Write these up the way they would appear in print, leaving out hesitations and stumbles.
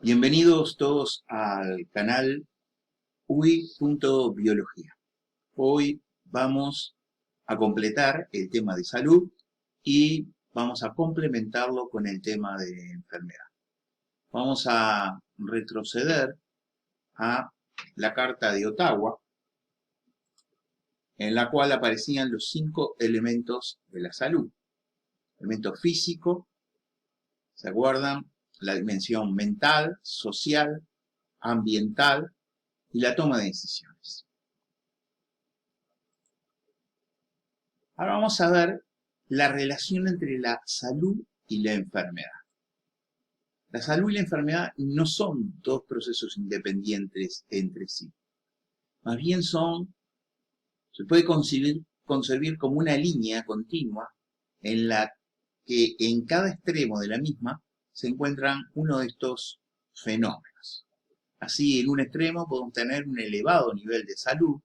Bienvenidos todos al canal UI.biología. Hoy vamos a completar el tema de salud y vamos a complementarlo con el tema de enfermedad. Vamos a retroceder a la Carta de Ottawa, en la cual aparecían los 5 elementos de la salud. Elemento físico, ¿se acuerdan? La dimensión mental, social, ambiental y la toma de decisiones. Ahora vamos a ver la relación entre la salud y la enfermedad. La salud y la enfermedad no son dos procesos independientes entre sí. Más bien se puede concebir como una línea continua en la que en cada extremo de la misma se encuentran uno de estos fenómenos. Así, en un extremo podemos tener un elevado nivel de salud,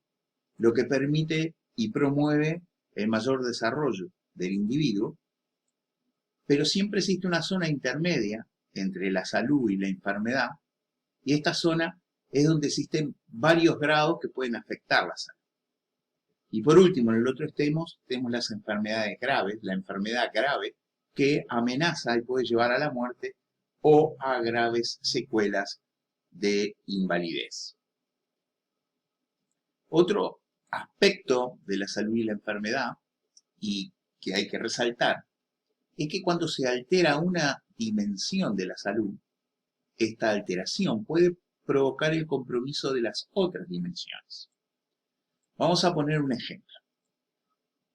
lo que permite y promueve el mayor desarrollo del individuo, pero siempre existe una zona intermedia entre la salud y la enfermedad, y esta zona es donde existen varios grados que pueden afectar la salud. Y por último, en el otro extremo tenemos las enfermedades graves, la enfermedad grave, que amenaza y puede llevar a la muerte o a graves secuelas de invalidez. Otro aspecto de la salud y la enfermedad, y que hay que resaltar, es que cuando se altera una dimensión de la salud, esta alteración puede provocar el compromiso de las otras dimensiones. Vamos a poner un ejemplo.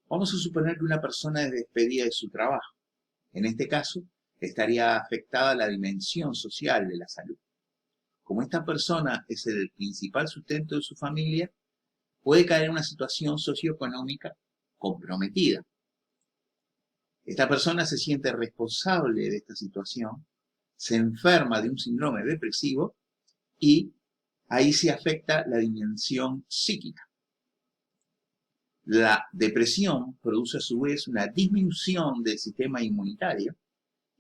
Vamos a suponer que una persona es despedida de su trabajo. En este caso, estaría afectada la dimensión social de la salud. Como esta persona es el principal sustento de su familia, puede caer en una situación socioeconómica comprometida. Esta persona se siente responsable de esta situación, se enferma de un síndrome depresivo y ahí se afecta la dimensión psíquica. La depresión produce a su vez una disminución del sistema inmunitario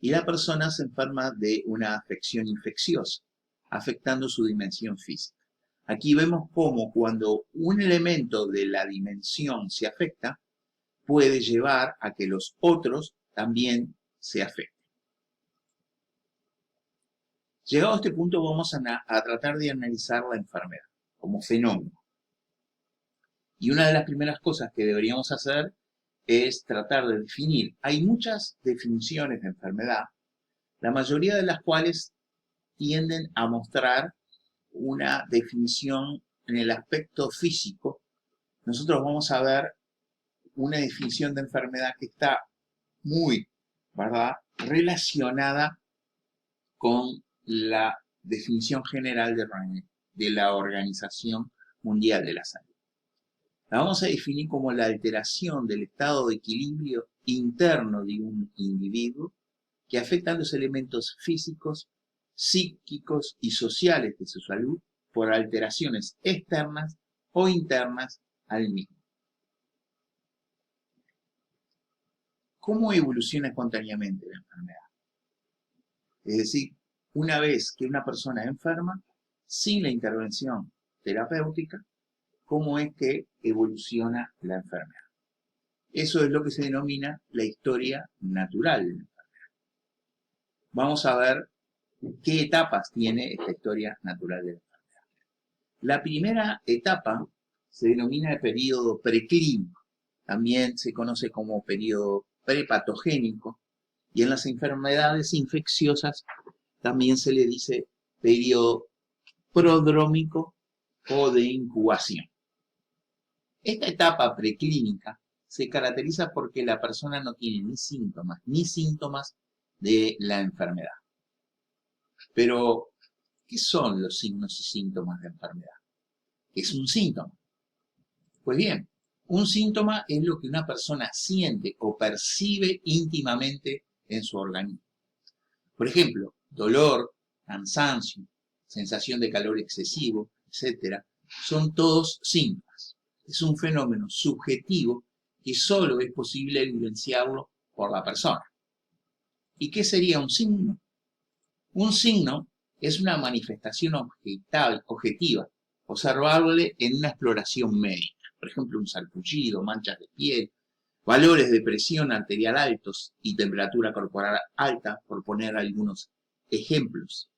y la persona se enferma de una afección infecciosa, afectando su dimensión física. Aquí vemos cómo cuando un elemento de la dimensión se afecta, puede llevar a que los otros también se afecten. Llegado a este punto vamos a tratar de analizar la enfermedad como fenómeno. Y una de las primeras cosas que deberíamos hacer es tratar de definir. Hay muchas definiciones de enfermedad, la mayoría de las cuales tienden a mostrar una definición en el aspecto físico. Nosotros vamos a ver una definición de enfermedad que está muy, ¿verdad?, relacionada con la definición general de la Organización Mundial de la Salud. La vamos a definir como la alteración del estado de equilibrio interno de un individuo que afecta a los elementos físicos, psíquicos y sociales de su salud por alteraciones externas o internas al mismo. ¿Cómo evoluciona espontáneamente la enfermedad? Es decir, una vez que una persona enferma, sin la intervención terapéutica, ¿cómo es que evoluciona la enfermedad? Eso es lo que se denomina la historia natural de la enfermedad. Vamos a ver qué etapas tiene esta historia natural de la enfermedad. La primera etapa se denomina el periodo preclínico, también se conoce como periodo prepatogénico, y en las enfermedades infecciosas también se le dice periodo prodrómico o de incubación. Esta etapa preclínica se caracteriza porque la persona no tiene ni síntomas de la enfermedad. Pero, ¿qué son los signos y síntomas de enfermedad? ¿Qué es un síntoma? Pues bien, un síntoma es lo que una persona siente o percibe íntimamente en su organismo. Por ejemplo, dolor, cansancio, sensación de calor excesivo, etc., son todos síntomas. Es un fenómeno subjetivo que solo es posible vivenciarlo por la persona. ¿Y qué sería un signo? Un signo es una manifestación objetiva, observable en una exploración médica. Por ejemplo, un sarpullido, manchas de piel, valores de presión arterial altos y temperatura corporal alta, por poner algunos ejemplos.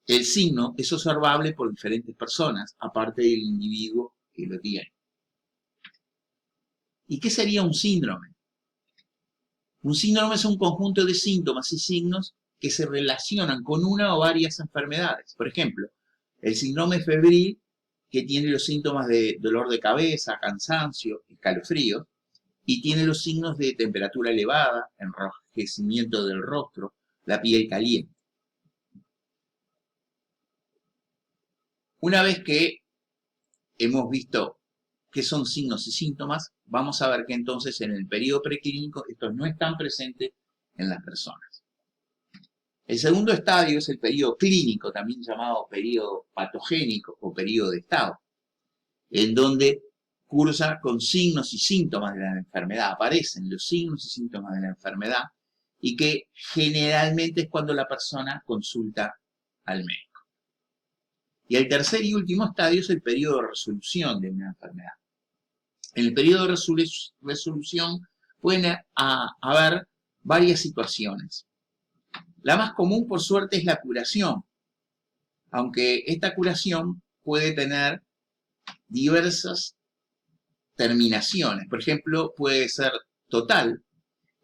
El signo es observable por diferentes personas, aparte del individuo que lo tiene. ¿Y qué sería un síndrome? Un síndrome es un conjunto de síntomas y signos que se relacionan con una o varias enfermedades. Por ejemplo, el síndrome febril, que tiene los síntomas de dolor de cabeza, cansancio, escalofrío, y tiene los signos de temperatura elevada, enrojecimiento del rostro, la piel caliente. Una vez que hemos visto qué son signos y síntomas, vamos a ver que entonces en el periodo preclínico estos no están presentes en las personas. El segundo estadio es el periodo clínico, también llamado periodo patogénico o periodo de estado, en donde cursa con signos y síntomas de la enfermedad, aparecen los signos y síntomas de la enfermedad, y que generalmente es cuando la persona consulta al médico. Y el tercer y último estadio es el periodo de resolución de una enfermedad. En el periodo de resolución pueden haber varias situaciones. La más común, por suerte, es la curación, aunque esta curación puede tener diversas terminaciones. Por ejemplo, puede ser total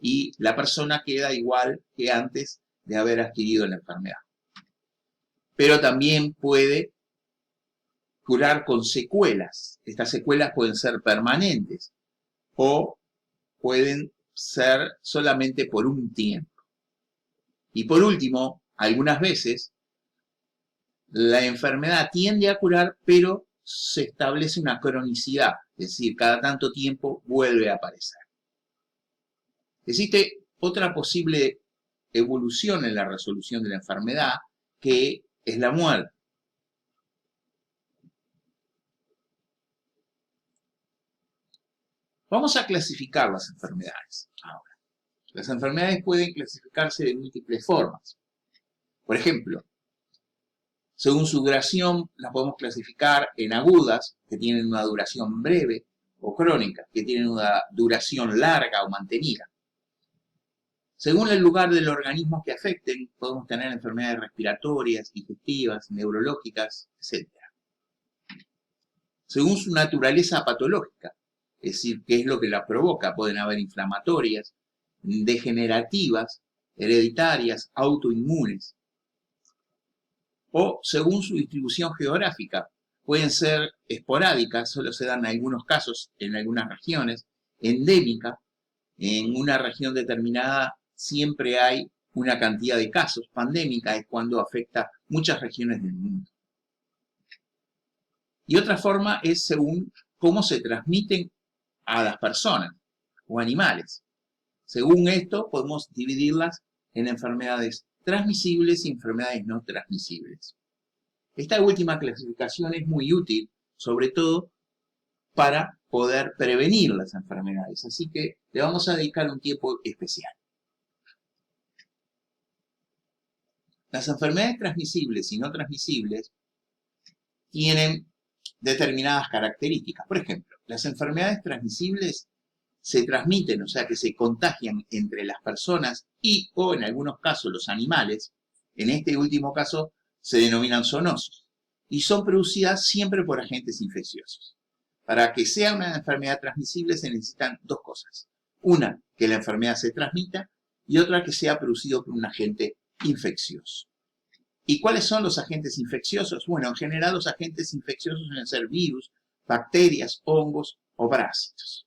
y la persona queda igual que antes de haber adquirido la enfermedad. Pero también puede curar con secuelas. Estas secuelas pueden ser permanentes o pueden ser solamente por un tiempo. Y por último, algunas veces la enfermedad tiende a curar, pero se establece una cronicidad, es decir, cada tanto tiempo vuelve a aparecer. Existe otra posible evolución en la resolución de la enfermedad, que es la muerte. Vamos a clasificar las enfermedades ahora. Las enfermedades pueden clasificarse de múltiples formas. Por ejemplo, según su duración, las podemos clasificar en agudas, que tienen una duración breve, o crónicas, que tienen una duración larga o mantenida. Según el lugar del organismo que afecten, podemos tener enfermedades respiratorias, digestivas, neurológicas, etc. Según su naturaleza patológica, es decir, qué es lo que la provoca, pueden haber inflamatorias, degenerativas, hereditarias, autoinmunes. O según su distribución geográfica, pueden ser esporádicas, solo se dan en algunos casos, en algunas regiones, endémica, en una región determinada siempre hay una cantidad de casos, pandémica es cuando afecta muchas regiones del mundo. Y otra forma es según cómo se transmiten a las personas o animales. Según esto, podemos dividirlas en enfermedades transmisibles y enfermedades no transmisibles. Esta última clasificación es muy útil, sobre todo para poder prevenir las enfermedades, así que le vamos a dedicar un tiempo especial. Las enfermedades transmisibles y no transmisibles tienen determinadas características. Por ejemplo, las enfermedades transmisibles se transmiten, o sea que se contagian entre las personas y o en algunos casos los animales. En este último caso se denominan zoonosos y son producidas siempre por agentes infecciosos. Para que sea una enfermedad transmisible se necesitan dos cosas. Una, que la enfermedad se transmita y otra, que sea producido por un agente infeccioso. ¿Y cuáles son los agentes infecciosos? Bueno, en general los agentes infecciosos suelen ser virus, bacterias, hongos o parásitos.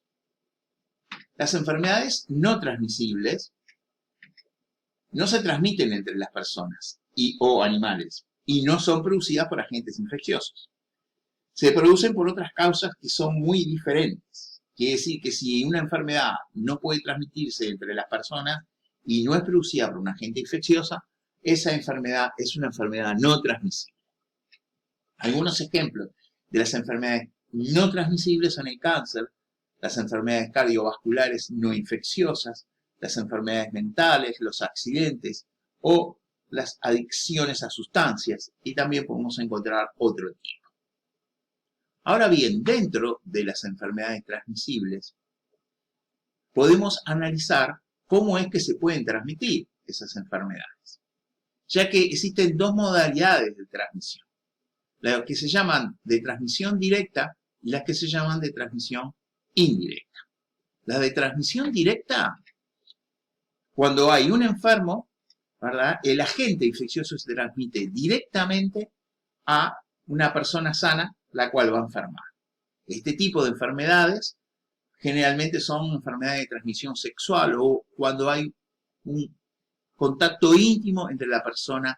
Las enfermedades no transmisibles no se transmiten entre las personas o animales y no son producidas por agentes infecciosos. Se producen por otras causas que son muy diferentes. Quiere decir que si una enfermedad no puede transmitirse entre las personas y no es producida por un agente infeccioso, esa enfermedad es una enfermedad no transmisible. Algunos ejemplos de las enfermedades no transmisibles son el cáncer, las enfermedades cardiovasculares no infecciosas, las enfermedades mentales, los accidentes o las adicciones a sustancias y también podemos encontrar otro tipo. Ahora bien, dentro de las enfermedades transmisibles, podemos analizar cómo es que se pueden transmitir esas enfermedades, ya que existen dos modalidades de transmisión, las que se llaman de transmisión directa y las que se llaman de transmisión indirecta. La de transmisión directa, cuando hay un enfermo, ¿verdad?, el agente infeccioso se transmite directamente a una persona sana, la cual va a enfermar. Este tipo de enfermedades generalmente son enfermedades de transmisión sexual o cuando hay un contacto íntimo entre la persona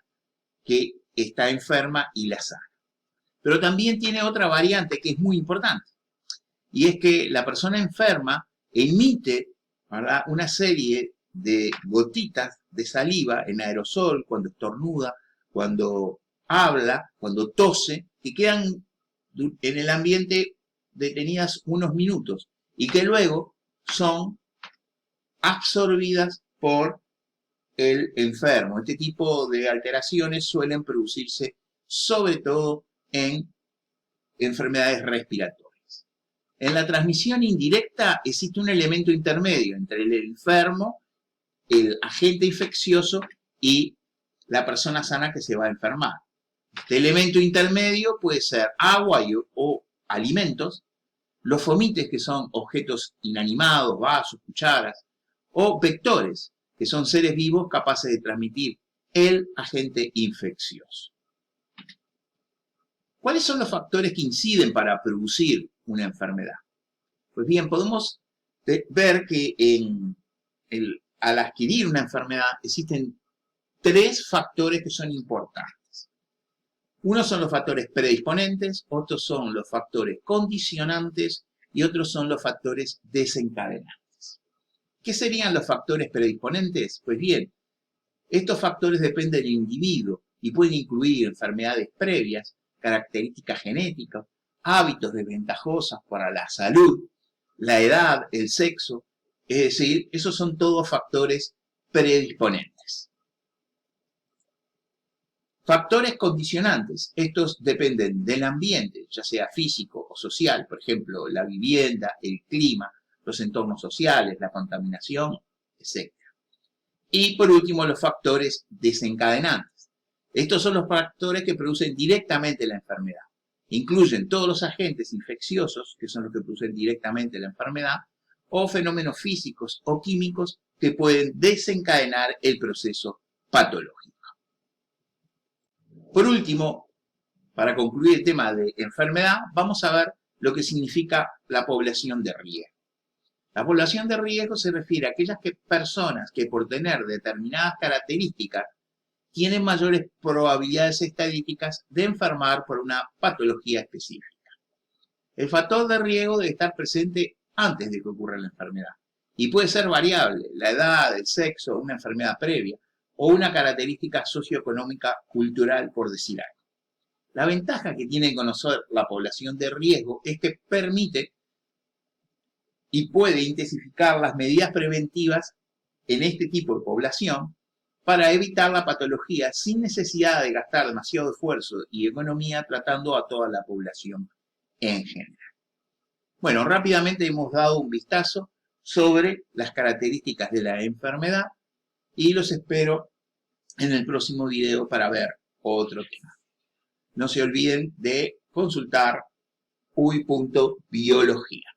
que está enferma y la sana. Pero también tiene otra variante que es muy importante, y es que la persona enferma emite, ¿verdad?, una serie de gotitas de saliva en aerosol cuando estornuda, cuando habla, cuando tose, que quedan en el ambiente detenidas unos minutos y que luego son absorbidas por el enfermo. Este tipo de alteraciones suelen producirse sobre todo en enfermedades respiratorias. En la transmisión indirecta existe un elemento intermedio entre el enfermo, el agente infeccioso y la persona sana que se va a enfermar. Este elemento intermedio puede ser agua o alimentos, los fomites, que son objetos inanimados, vasos, cucharas, o vectores, que son seres vivos capaces de transmitir el agente infeccioso. ¿Cuáles son los factores que inciden para producir una enfermedad? Pues bien, podemos ver que al adquirir una enfermedad existen tres factores que son importantes. Unos son los factores predisponentes, otros son los factores condicionantes y otros son los factores desencadenantes. ¿Qué serían los factores predisponentes? Pues bien, estos factores dependen del individuo y pueden incluir enfermedades previas, características genéticas, hábitos desventajosos para la salud, la edad, el sexo, es decir, esos son todos factores predisponentes. Factores condicionantes, estos dependen del ambiente, ya sea físico o social, por ejemplo, la vivienda, el clima, los entornos sociales, la contaminación, etc. Y por último, los factores desencadenantes. Estos son los factores que producen directamente la enfermedad. Incluyen todos los agentes infecciosos, que son los que producen directamente la enfermedad, o fenómenos físicos o químicos que pueden desencadenar el proceso patológico. Por último, para concluir el tema de enfermedad, vamos a ver lo que significa la población de riesgo. La población de riesgo se refiere a aquellas personas que por tener determinadas características tienen mayores probabilidades estadísticas de enfermar por una patología específica. El factor de riesgo debe estar presente antes de que ocurra la enfermedad y puede ser variable, la edad, el sexo, una enfermedad previa o una característica socioeconómica cultural, por decir algo. La ventaja que tiene conocer la población de riesgo es que permite y puede intensificar las medidas preventivas en este tipo de población para evitar la patología sin necesidad de gastar demasiado esfuerzo y economía tratando a toda la población en general. Bueno, rápidamente hemos dado un vistazo sobre las características de la enfermedad y los espero en el próximo video para ver otro tema. No se olviden de consultar UI.biología.